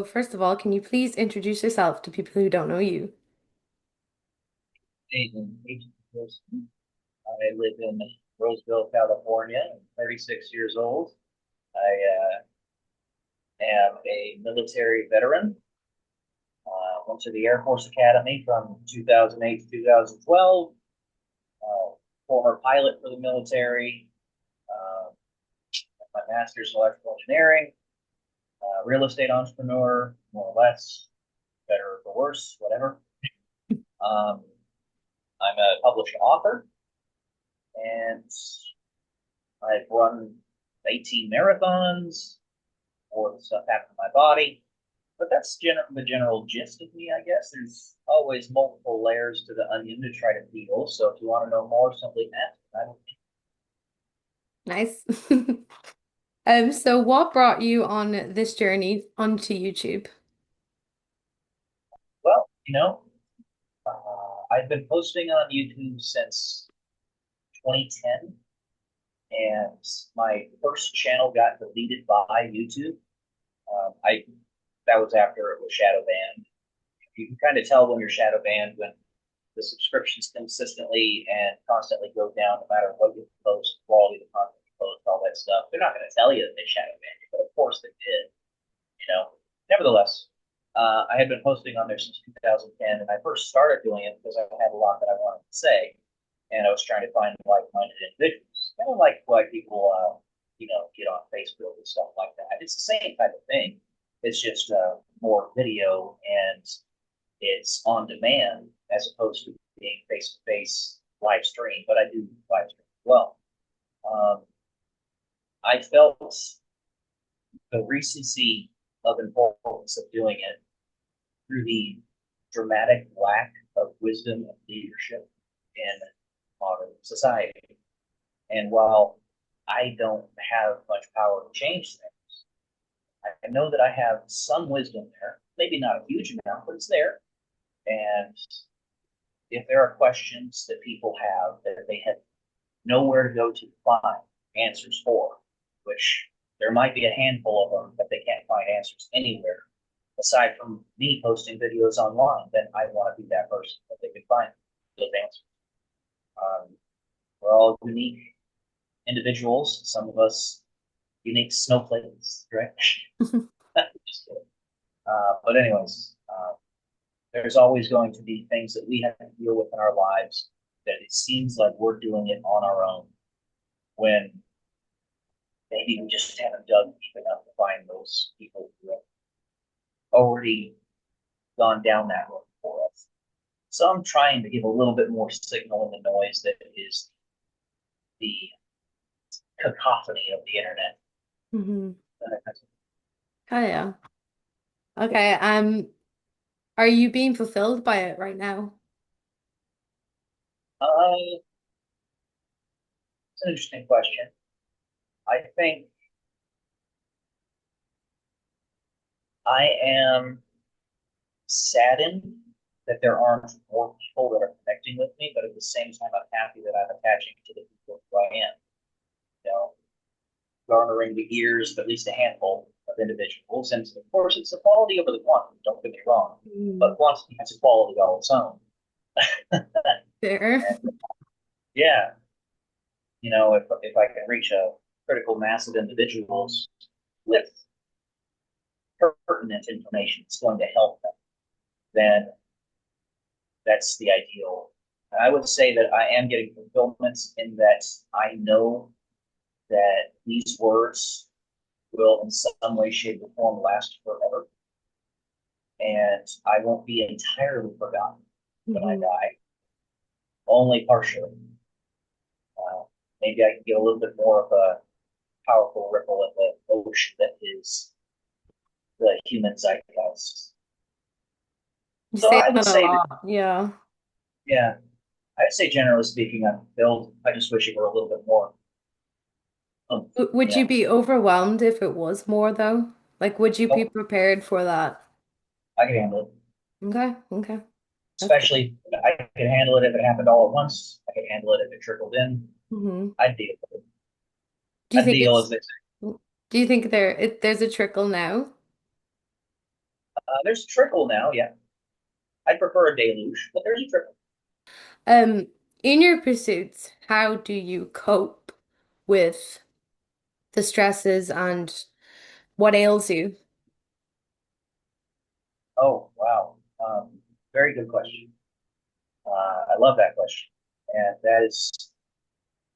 First of all, can you please introduce yourself to people who don't know you? Nathan Peterson. I live in Roseville, California. I'm 36 years old. I am a military veteran. Went to the Air Force Academy from 2008 to 2012. Uh, Former pilot for the military. Uh, my master's in electrical engineering. Real estate entrepreneur, more or less, better or for worse, whatever. Um, I'm a published author, and I've run 18 marathons, or the stuff happened to my body. But that's the general gist of me, I guess. There's always multiple layers to the onion to try to peel. So if you want to know more, simply ask. Nice. So what brought you on this journey onto YouTube? Well, I've been posting on YouTube since 2010, and my first channel got deleted by YouTube. I That was after it was shadow banned. You can kind of tell when you're shadow banned when the subscriptions consistently and constantly go down no matter what you post, quality of the content you post, all that stuff. They're not going to tell you that they shadow banned you, but of course they did, you know. Nevertheless, I had been posting on there since 2010, and I first started doing it because I had a lot that I wanted to say, and I was trying to find like-minded individuals. Kind of like why people, get on Facebook and stuff like that. It's the same type of thing. It's just more video and it's on demand as opposed to being face to face live stream, but I do live stream as well. Um, I felt the recency of importance of doing it through the dramatic lack of wisdom and leadership in modern society. And while I don't have much power to change things, I know that I have some wisdom there. Maybe not a huge amount, but it's there. And if there are questions that people have that they have nowhere to go to find answers for, which there might be a handful of them, but they can't find answers anywhere aside from me posting videos online, then I want to be that person that they can find those answers. Um, we're all unique individuals. Some of us unique snowflakes, right? Just kidding. But anyways, there's always going to be things that we have to deal with in our lives that it seems like we're doing it on our own when maybe we just haven't dug deep enough to find those people who have already gone down that road for us. So I'm trying to give a little bit more signal in the noise that is the cacophony of the internet. Hmm. Oh yeah. Okay. Are you being fulfilled by it right now? It's an interesting question. I think I am saddened that there aren't more people that are connecting with me, but at the same time, I'm happy that I'm attaching to the people who I am. You know, garnering the ears of at least a handful of individuals. And of course, it's the quality over the quantity, don't get me wrong, Mm. but quantity has a quality all its own. Fair. And yeah, if I can reach a critical mass of individuals with pertinent information that's going to help them, then that's the ideal. And I would say that I am getting fulfillments in that I know that these words will, in some way, shape, or form, last forever. And I won't be entirely forgotten when I Hmm. die, only partially. Uh, Maybe I can get a little bit more of a powerful ripple in the ocean that is the human zeitgeist. You So say I would that a say that, lot. Yeah. yeah, I'd say generally speaking, I'm fulfilled. I just wish it were a little bit more. Would You you know, be overwhelmed if it was more though? Like, would you be nope, prepared for that? I can handle it. Okay. Okay. That's good. Especially, I could handle it if it happened all at once. I could handle it if it trickled in. Hmm. I'd deal with it. Do you I'd think deal, it's, as they say. do you think there's a trickle now? There's a trickle now, yeah. I prefer a deluge, but there's a trickle. Um, in your pursuits, how do you cope with the stresses and what ails you? Oh, wow. Very good question. I love that question. And that is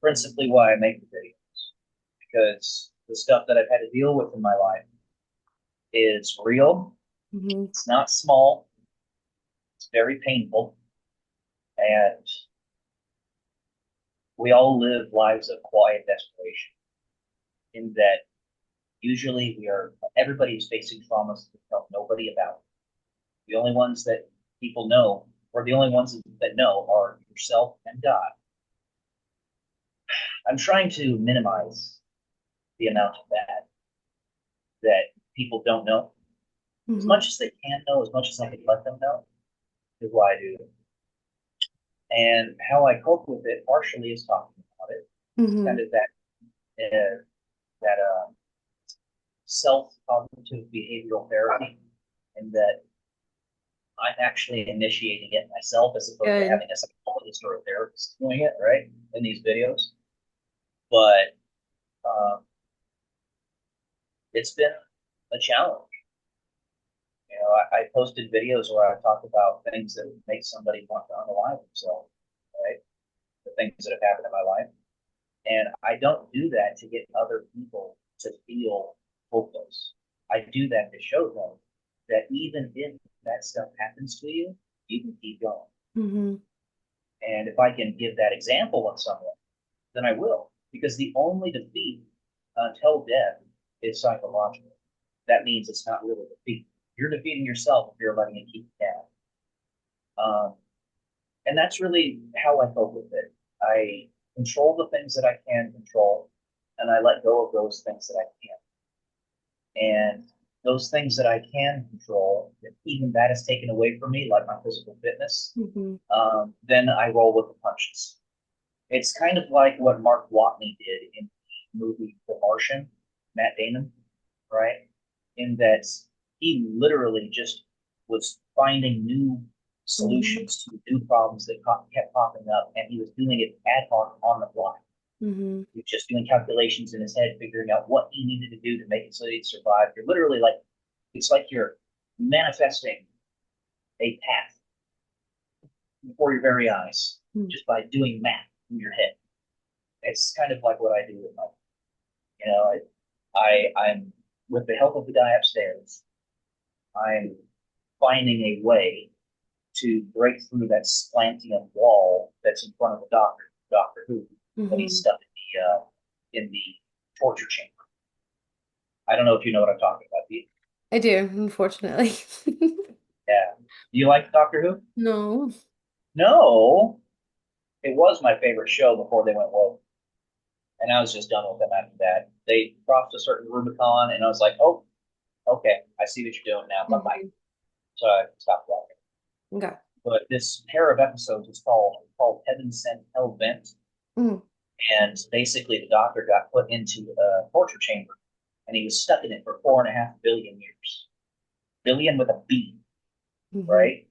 principally why I make the video, because the stuff that I've had to deal with in my life is real. Hmm. It's not small. It's very painful. And we all live lives of quiet desperation in that usually everybody is facing traumas that tell nobody about. The only ones that people know, or the only ones that know, are yourself and God. I'm trying to minimize the amount of that people don't know. As Hmm. much as they can know, as much as I can let them know, is why I do it. And how I cope with it partially is talking about it. It's kind Hmm. of that self-cognitive behavioral therapy, and that I'm actually initiating it myself as opposed to Good. having a psychologist or a therapist doing it, right? In these videos. But um, it's been a challenge. I posted videos where I talked about things that would make somebody want to unalive themselves, right? The things that have happened in my life. And I don't do that to get other people to feel hopeless. I do that to show them that even if that stuff happens to you, you can keep going. Hmm. And if I can give that example of someone, then I will. Because the only defeat until death is psychological. That means it's not really a defeat. You're defeating yourself if you're letting it keep you down. Um, and that's really how I cope with it. I control the things that I can control, and I let go of those things that I can't. And those things that I can control, if even that is taken away from me, like my physical fitness, Hmm. then I roll with the punches. It's kind of like what Mark Watney did in the movie The Martian, Matt Damon, right? In that he literally just was finding new Hmm. solutions to new problems that kept popping up, and he was doing it ad hoc on the fly. Hmm. He was just doing calculations in his head, figuring out what he needed to do to make it so he'd survive. You're literally like, it's like you're manifesting a path before your very eyes just by doing math in your head. It's kind of like what I do with my, you know, I'm with the help of the guy upstairs. I'm finding a way to break through that slanting wall that's in front of the Doctor Who, when he's Hmm. stuck in the torture chamber. I don't know if you know what I'm talking about. I do, unfortunately. Yeah. Do you like Doctor Who? No. No. It was my favorite show before they went woke, and I was just done with them after that. They crossed a certain Rubicon, and I was like, oh, okay, I see what you're doing now. Bye bye. Hmm. So I stopped watching. Okay. But this pair of episodes is called Heaven Sent Hell Bent, Mm. and basically the Doctor got put into a torture chamber, and he was stuck in it for 4.5 billion years. Billion with a B, Hmm. right?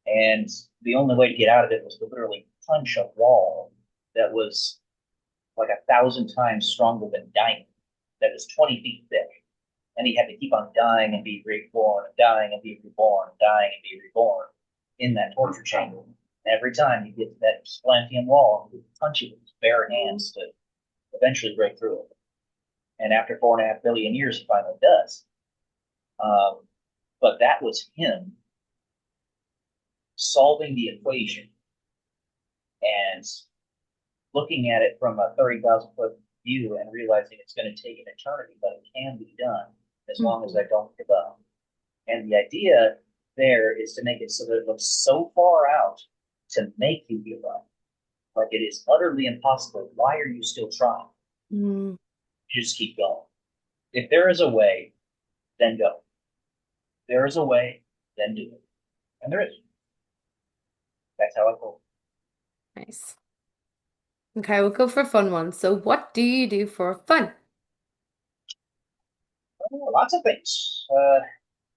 And the only way to get out of it was to literally punch a wall that was like 1,000 times stronger than diamond, that was 20 feet thick. And he had to keep on dying and be reborn, and dying and be reborn, dying and be reborn in that torture chamber. And every time he get to that Splantian wall, he would punch it with his bare hands to eventually break through it. And after 4.5 billion years, he finally does. Um, but that was him solving the equation and looking at it from a 30,000 foot view and realizing it's going to take an eternity, but it can be done as long as Hmm. I don't give up. And the idea there is to make it so that it looks so far out to make you give up. Like it is utterly impossible. Why are you still trying? Mm. You just keep going. If there is a way, then go. If there is a way, then do it. And there is. That's how I feel. Nice. Okay, we'll go for a fun one. So, what do you do for fun? Lots of things.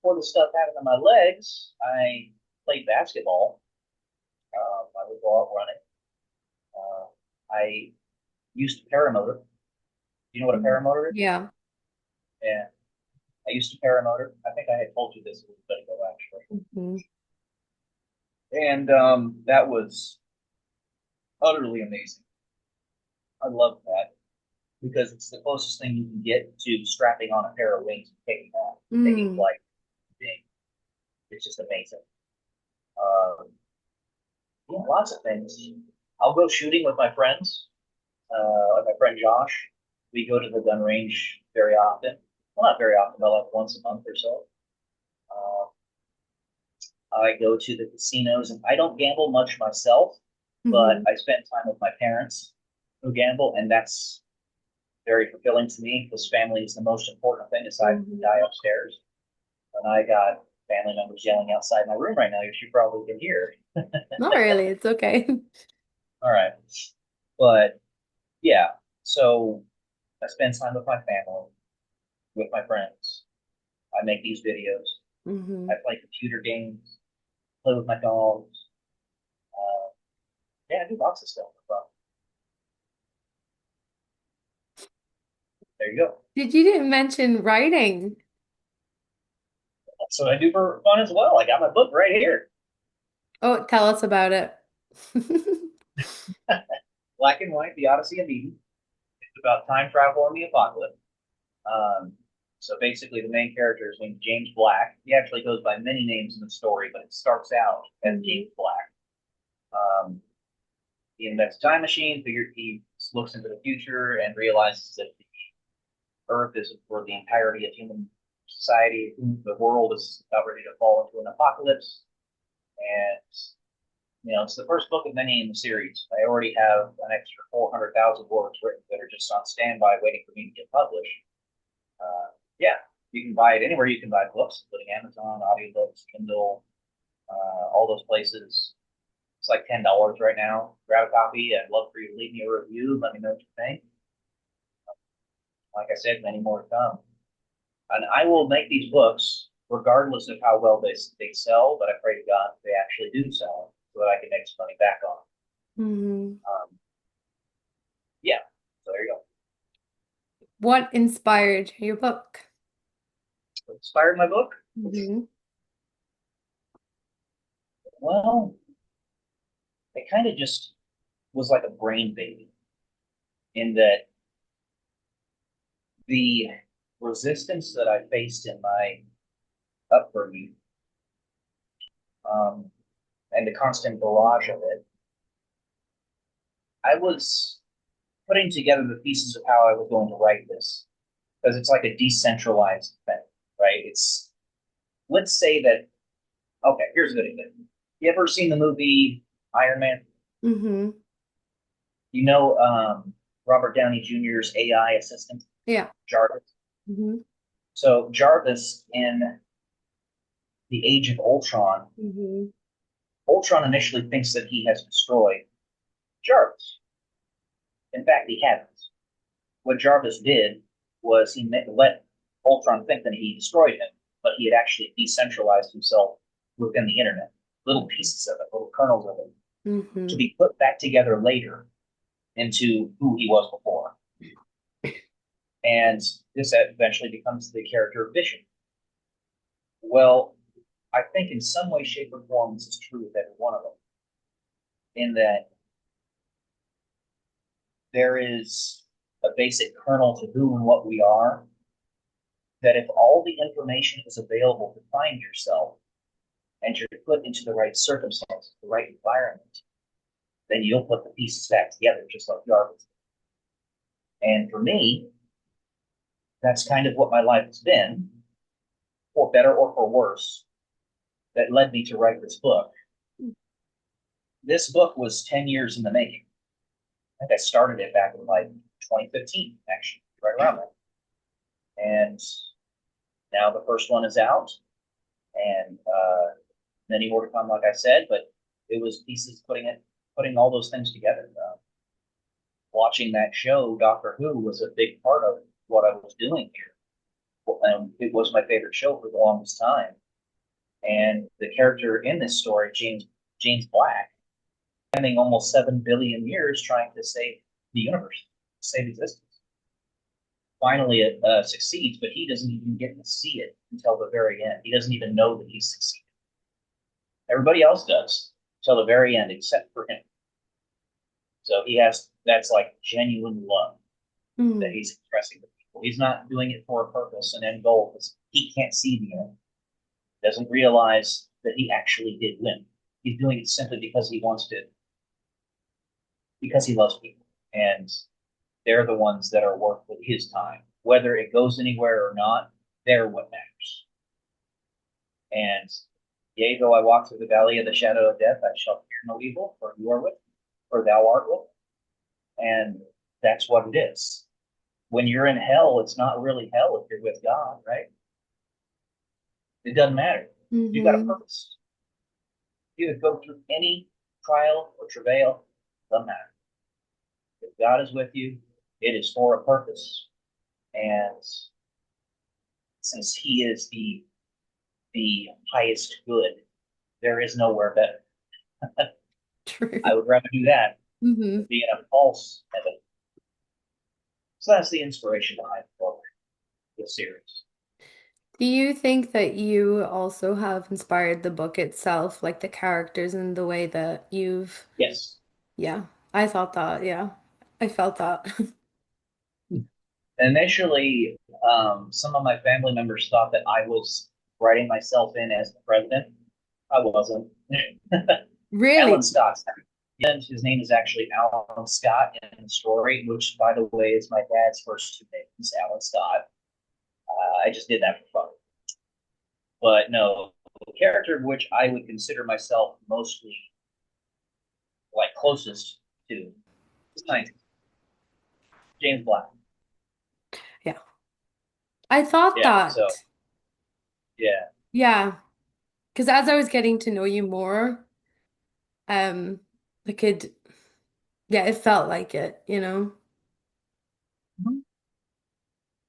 before the stuff happened to my legs, I played basketball. I would go out running. I used to paramotor. You know what a Mhm. paramotor is? Yeah. Yeah, I used to paramotor. I think I had told you this a little bit ago, actually. Mhm. And that was utterly amazing. I love that because it's the closest thing you can get to strapping on a pair of wings and taking Mm. flight. It's just amazing. Um, yeah, lots of things. I'll go shooting with my friends, like my friend Josh. We go to the gun range very often. Well, not very often, but like once a month or so. Uh, I go to the casinos, and I don't gamble much myself, but Mhm. I spend time with my parents who gamble, and that's very fulfilling to me because family is the most important thing aside from the Mhm. guy upstairs. And I got family members yelling outside my room right now, which you probably can hear. Not really. It's okay. All right. But yeah, so I spend time with my family, with my friends. I make these videos. I Hmm. play computer games, play with my dogs. Uh, yeah, I do lots of stuff for fun. There you go. You didn't mention writing? So I do for fun as well. I got my book right here. Oh, tell us about it. Black and White, The Odyssey of Eden. It's about time travel and the apocalypse. Um, so basically, the main character is named James Black. He actually goes by many names in the story, but it starts out as Hmm. James Black. Um, he invents a time machine. He looks into the future and realizes that the Earth is for the entirety of human society. The world is about ready to fall into an apocalypse, and it's the first book of many in the series. I already have an extra 400,000 words written that are just on standby, waiting for me to get published. Yeah, you can buy it anywhere you can buy books, including Amazon, audiobooks, Kindle, all those places. It's like $10 right now. Grab a copy. I'd love for you to leave me a review. Let me know what you think. Like I said, many more to come. And I will make these books regardless of how well they sell, but I pray to God they actually do sell so that I can make some money back on Hmm. them. Yeah, so there you go. What inspired your book? What inspired my book? Hmm. Well, it kind of just was like a brain baby in that the resistance that I faced in my upbringing, um, and the constant barrage of it, I was putting together the pieces of how I was going to write this because it's like a decentralized thing, right? Let's say that, okay, here's a good example. You ever seen the movie Iron Man? Hmm. You know Robert Downey Jr.'s AI assistant, Yeah. Jarvis? Hmm. So Jarvis in the Age of Ultron, Hmm. Ultron initially thinks that he has destroyed Jarvis. In fact, he hasn't. What Jarvis did was he let Ultron think that he destroyed him, but he had actually decentralized himself within the internet, little pieces of it, little kernels of it, to Hmm. be put back together later into who he was before. And this eventually becomes the character of Vision. Well, I think in some way, shape, or form, this is true with every one of them, in that there is a basic kernel to who and what we are, that if all the information is available to find yourself and you're put into the right circumstances, the right environment, then you'll put the pieces back together, just like Jarvis. And for me, that's kind of what my life has been, for better or for worse, that led me to write this book. This book was 10 years in the making. I think I started it back in like 2015, actually, right around there. And now the first one is out, and many more to come, like I said. But it was pieces putting all those things together. Watching that show, Doctor Who, was a big part of what I was doing here. It was my favorite show for the longest time. And the character in this story, James Black, spending almost 7 billion years trying to save the universe, save existence. Finally, it succeeds, but he doesn't even get to see it until the very end. He doesn't even know that he's succeeded. Everybody else does until the very end, except for him. So he has that's like genuine love that Mm. he's expressing to people. He's not doing it for a purpose and end goal because he can't see the end. Doesn't realize that he actually did win. He's doing it simply because he wants to, because he loves people. And they're the ones that are worth his time. Whether it goes anywhere or not, they're what matters. And yea, though I walk through the valley of the shadow of death, I shall fear no evil, for you are with me, for thou art with me. And that's what it is. When you're in hell, it's not really hell if you're with God, right? It doesn't matter. You got a Mm-hmm. purpose. You could go through any trial or travail, doesn't matter. If God is with you, it is for a purpose. And since He is the highest good, there is nowhere better. I True. would rather do that Mm-hmm. than be in a false heaven. So that's the inspiration behind the book, the series. Do you think that you also have inspired the book itself, like the characters and the way that you've, Yes. yeah, I thought that, yeah. I felt that. Initially, some of my family members thought that I was writing myself in as the president. I wasn't. Alan Really? Scott. And his name is actually Alan Scott in the story, which, by the way, is my dad's first two names, Alan Scott. I just did that for fun. But no, the character of which I would consider myself mostly like closest to scientist, James Black. Yeah. I thought Yeah. So that. yeah. Yeah. Because as I was getting to know you more, um, I could, yeah, it felt like it, you know? Mhm.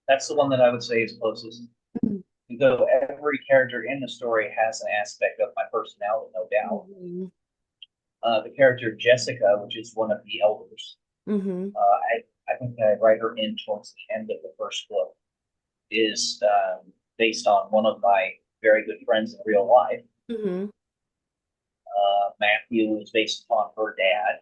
That's the one that I would say is closest. Mm-hmm. Though every character in the story has an aspect of my personality, no doubt. Mm-hmm. The character Jessica, which is one of the elders, Mm-hmm. I think I write her in towards the end of the first book, is based on one of my very good friends in real life. Mm-hmm. Matthew is based upon her dad.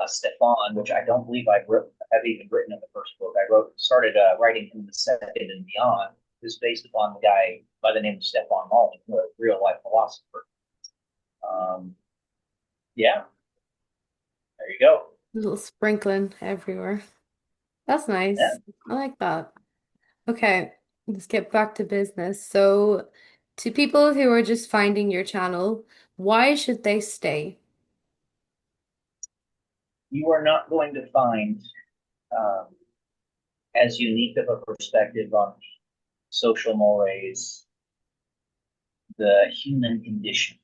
Stefan, which I don't believe have even written in the first book. I started writing in the second and beyond, is based upon the guy by the name of Stefan Malling, a real life philosopher. Um, yeah, there you go. Little sprinkling everywhere. That's Yeah. nice. I like that. Okay, let's get back to business. So, to people who are just finding your channel, why should they stay? You are not going to find um, as unique of a perspective on social mores, the human condition,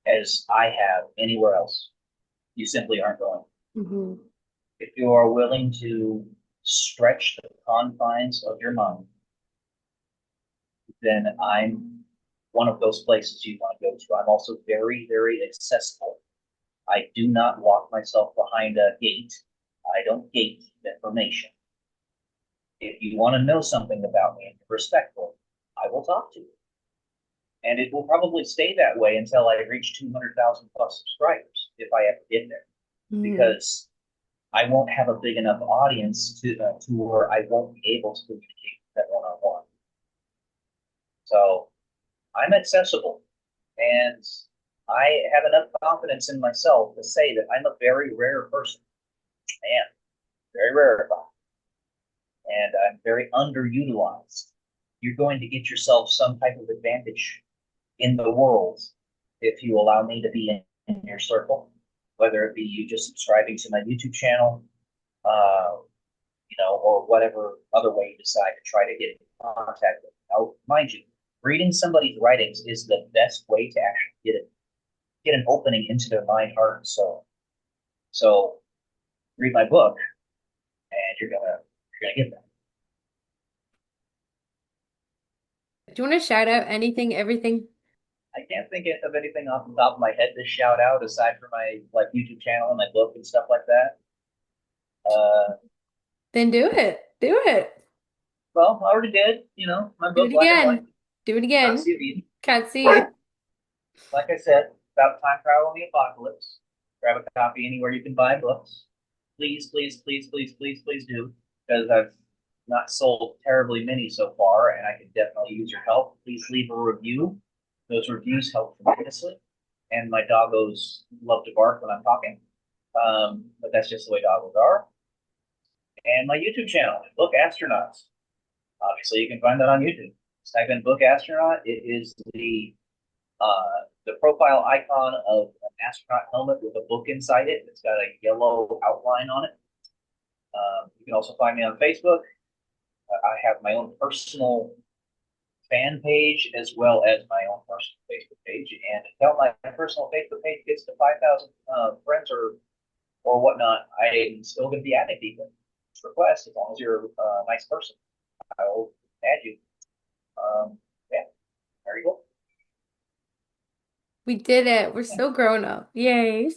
as I have anywhere else. You simply aren't going. Hmm. If you are willing to stretch the confines of your mind, then I'm one of those places you want to go to. I'm also very, very accessible. I do not lock myself behind a gate. I don't gate information. If you want to know something about me and you're respectful, I will talk to you. And it will probably stay that way until I reach 200,000 plus subscribers, if I ever get there, Hmm. because I won't have a big enough audience to where I won't be able to communicate with that one on one. So I'm accessible, and I have enough confidence in myself to say that I'm a very rare person. I am very rarefied, and I'm very underutilized. You're going to get yourself some type of advantage in the world if you allow me to be in your circle, whether it be you just subscribing to my YouTube channel, uh, or whatever other way you decide to try to get in contact with. Now, mind you, reading somebody's writings is the best way to actually get an opening into their mind, heart, and soul. So read my book, and you're gonna get that. Do you want to shout out anything, everything? I can't think of anything off the top of my head to shout out aside from my like YouTube channel and my book and stuff like that. Uh, Then do it. Do it. well, I already did. My Do book, it Black and White, again. Do it not again. CV. Can't see you. Like I said, about time travel in the apocalypse. Grab a copy anywhere you can buy books. Please, please, please, please, please, please do, because I've not sold terribly many so far, and I could definitely use your help. Please leave a review. Those reviews help tremendously. And my doggos love to bark when I'm talking, but that's just the way doggos are. And my YouTube channel, Book Astronauts. Obviously, you can find that on YouTube. Just type in Book Astronaut. It is the profile icon of an astronaut helmet with a book inside it. It's got a yellow outline on it. You can also find me on Facebook. I have my own personal fan page as well as my own personal Facebook page. And until my personal Facebook page gets to 5,000 friends or whatnot, I'm still going to be adding people. Request as long as you're a nice person. I will add you. Yeah, there you go. We did it. We're so grown up. Yay.